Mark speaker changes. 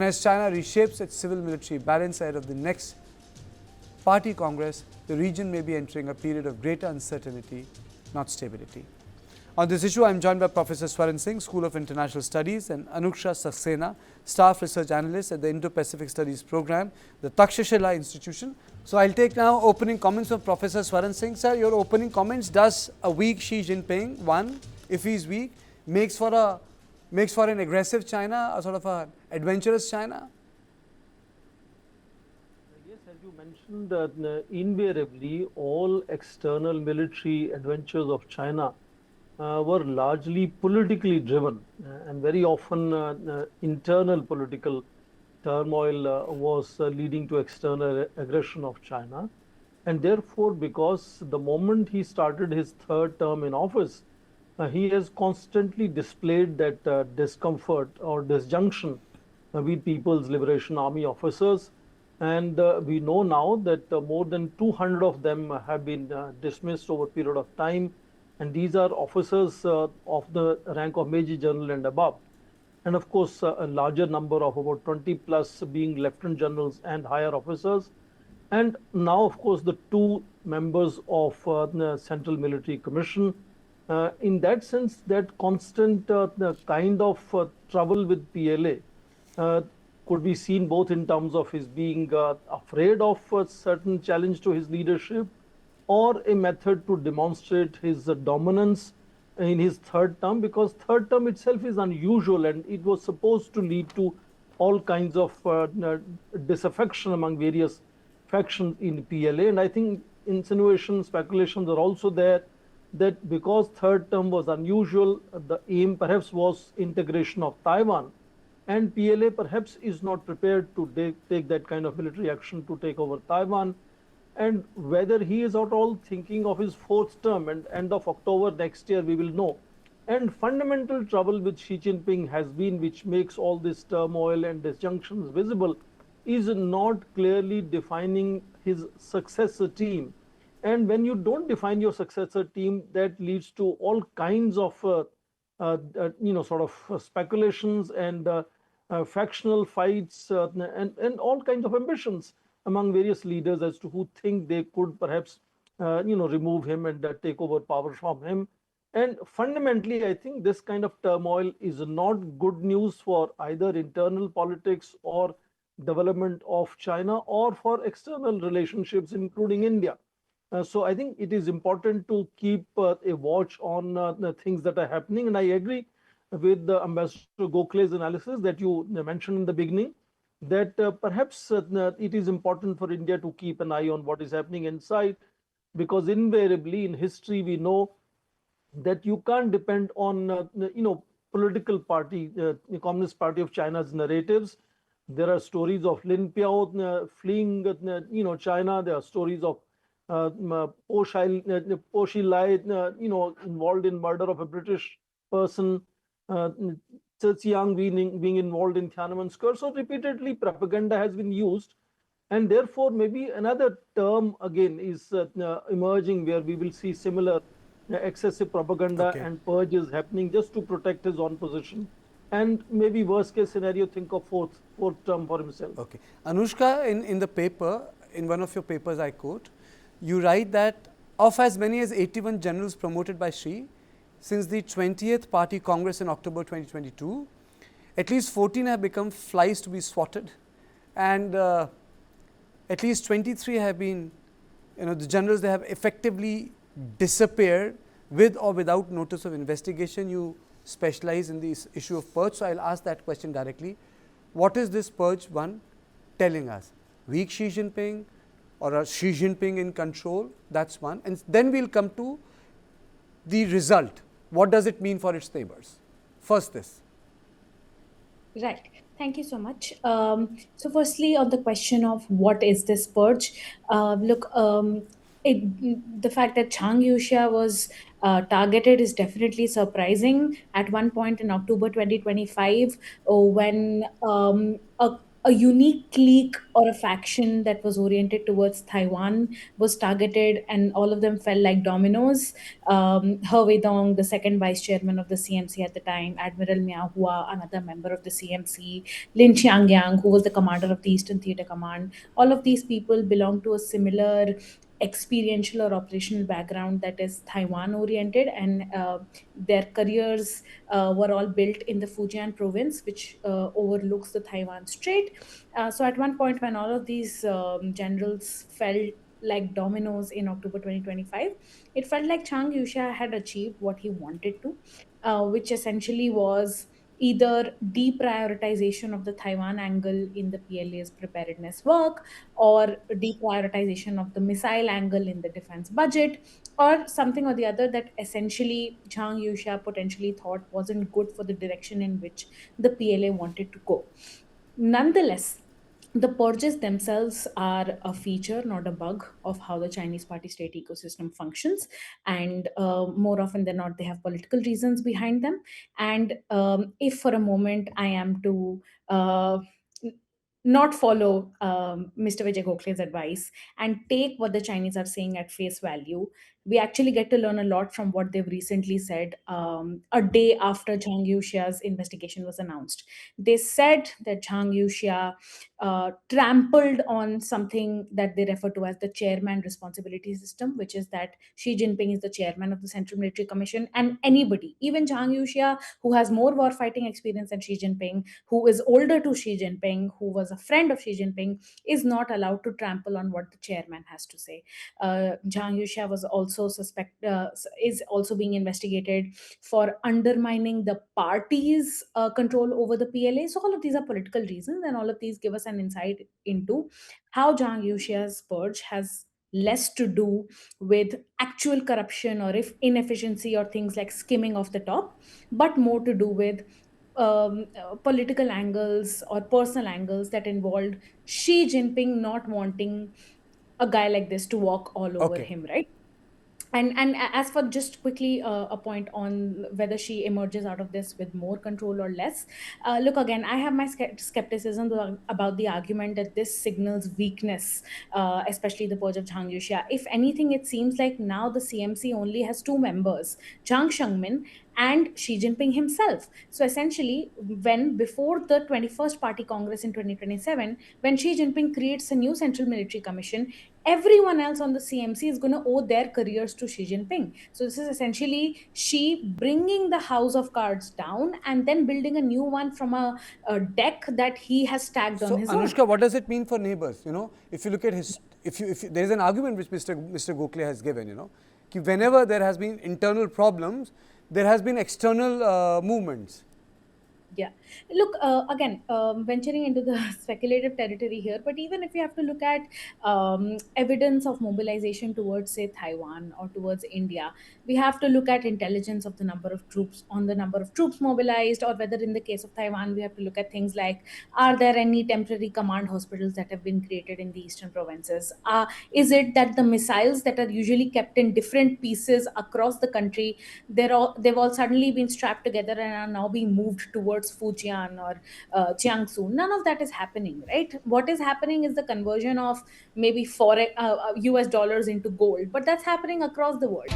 Speaker 1: As China reshapes its civil-military balance ahead of the next Party Congress, the region may be entering a period of greater uncertainty, not stability. On this issue, I am joined by Professor Singh, School of International Studies, and Anushka Saxena, Staff Research Analyst at the Indo-Pacific Studies Program, the Takshashila Institution. So I'll take now opening comments from Professor Singh. Sir, your opening comments: does a weak Xi Jinping, one, if he's weak, makes for an aggressive China, a sort of an adventurous China?
Speaker 2: Yes, as you mentioned, invariably all external military adventures of China were largely politically driven, and very often internal political turmoil was leading to external aggression of China. And therefore, because the moment he started his third term in office, he has constantly displayed that discomfort or disjunction with People's Liberation Army officers. And we know now that more than 200 of them have been dismissed over a period of time. And these are officers of the rank of Major General and above. And of course, a larger number of about 20 plus being Lieutenant Generals and higher officers. And now, of course, the two members of the Central Military Commission. In that sense, that constant kind of trouble with PLA could be seen both in terms of his being afraid of a certain challenge to his leadership, or a method to demonstrate his dominance in his third term, because third term itself is unusual and it was supposed to lead to all kinds of disaffection among various factions in PLA. And I think insinuations, speculations are also there that because third term was unusual, the aim perhaps was integration of Taiwan. And PLA perhaps is not prepared to take that kind of military action to take over Taiwan. And whether he is at all thinking of his fourth term and end of October next year, we will know. And fundamental trouble with Xi Jinping has been, which makes all this turmoil and disjunctions visible, is not clearly defining his successor team. And when you don't define your successor team, that leads to all kinds of sort of speculations and factional fights and all kinds of ambitions among various leaders as to who think they could perhaps remove him and take over power from him. And fundamentally, I think this kind of turmoil is not good news for either internal politics or development of China, or for external relationships, including India. So I think it is important to keep a watch on the things that are happening. And I agree with the Ambassador Gokhale's analysis that you mentioned in the beginning, that perhaps it is important for India to keep an eye on what is happening inside, because invariably in history we know that you can't depend on political party, the Communist Party of China's narratives. There are stories of Lin Piao fleeing China. There are stories of Po Xilai involved in murder of a British person. Zhejiang being involved in Tiananmen Square. So repeatedly propaganda has been used, and therefore maybe another term again is emerging where we will see similar excessive propaganda and purges happening just to protect his own position, and maybe worst case scenario think of fourth term for himself.
Speaker 1: Okay, Anushka, in the paper, in one of your papers I quote, you write that of as many as 81 generals promoted by Xi since the 20th Party Congress in October 2022, at least 14 have become flies to be swatted, and at least 23 have been, the generals, they have effectively disappeared with or without notice of investigation. You specialize in this issue of purge, so I'll ask that question directly. What is this purge one telling us? Weak Xi Jinping or a Xi Jinping in control? That's one. And then we'll come to the result. What does it mean for its neighbours? First this.
Speaker 3: Right. Thank you so much. So firstly, on the question of what is this purge, the fact that Zhang Youxia was targeted is definitely surprising. At one point in October 2025, when a a unique clique or a faction that was oriented towards Taiwan was targeted, and all of them fell like dominoes. He Weidong, the second vice chairman of the CMC at the time, Admiral Miao Hua, another member of the CMC, Lin Xiangyang, who was the commander of the Eastern Theater Command, all of these people belong to a similar experiential or operational background that is Taiwan oriented, and their careers were all built in the Fujian province, which overlooks the Taiwan Strait. So at one point, when all of these generals fell like dominoes in October 2025, it felt like Chang Yusha had achieved what he wanted to, which essentially was either deprioritization of the Taiwan angle in the PLA's preparedness work, or deprioritization of the missile angle in the defense budget, or something or the other that essentially Zhang Youxia potentially thought wasn't good for the direction in which the PLA wanted to go. Nonetheless, the purges themselves are a feature, not a bug, of how the Chinese party state ecosystem functions. And more often than not, they have political reasons behind them. And if for a moment I am to not follow Mr. Vijay Gokhale's advice and take what the Chinese are saying at face value, we actually get to learn a lot from what they've recently said a day after Zhang Youxia's investigation was announced. They said that Zhang Youxia trampled on something that they refer to as the chairman responsibility system, which is that Xi Jinping is the chairman of the Central Military Commission, and anybody, even Zhang Youxia, who has more war fighting experience than Xi Jinping, who is older to Xi Jinping, who was a friend of Xi Jinping, is not allowed to trample on what the chairman has to say. Zhang Youxia was also is also being investigated for undermining the party's control over the PLA. So all of these are political reasons, and all of these give us an insight into how Zhang Youxia's purge has less to do with actual corruption or if inefficiency or things like skimming off the top, but more to do with political angles or personal angles that involved Xi Jinping not wanting a guy like this to walk all over
Speaker 1: Okay.
Speaker 3: him, right? And as for just quickly a point on whether she emerges out of this with more control or less, look, again, I have my skepticism about the argument that this signals weakness, especially the purge of Zhang Yuxia. If anything, it seems like now the CMC only has two members, Zhang Shengmin and Xi Jinping himself. So essentially, when before the 21st Party Congress in 2027, when Xi Jinping creates a new Central Military Commission, everyone else on the CMC is going to owe their careers to Xi Jinping. So this is essentially Xi bringing the house of cards down and then building a new one from a deck that he has stacked on
Speaker 1: So,
Speaker 3: his own.
Speaker 1: Anushka, what does it mean for neighbors? If you look at his, if you, there is an argument which Mr. Gokhale has given, कि whenever there has been internal problems, there has been external movements.
Speaker 3: Yeah. Look, again, venturing into the speculative territory here, but even if you have to look at evidence of mobilization towards, say, Taiwan or towards India, we have to look at intelligence of the number of troops, on the number of troops mobilized, or whether in the case of Taiwan, we have to look at things like, are there any temporary command hospitals that have been created in the eastern provinces? Is it that the missiles that are usually kept in different pieces across the country, they've all suddenly been strapped together and are now being moved towards Fujian or Jiangsu? None of that is happening, right? What is happening is the conversion of maybe foreign US dollars into gold, but that's happening across the world.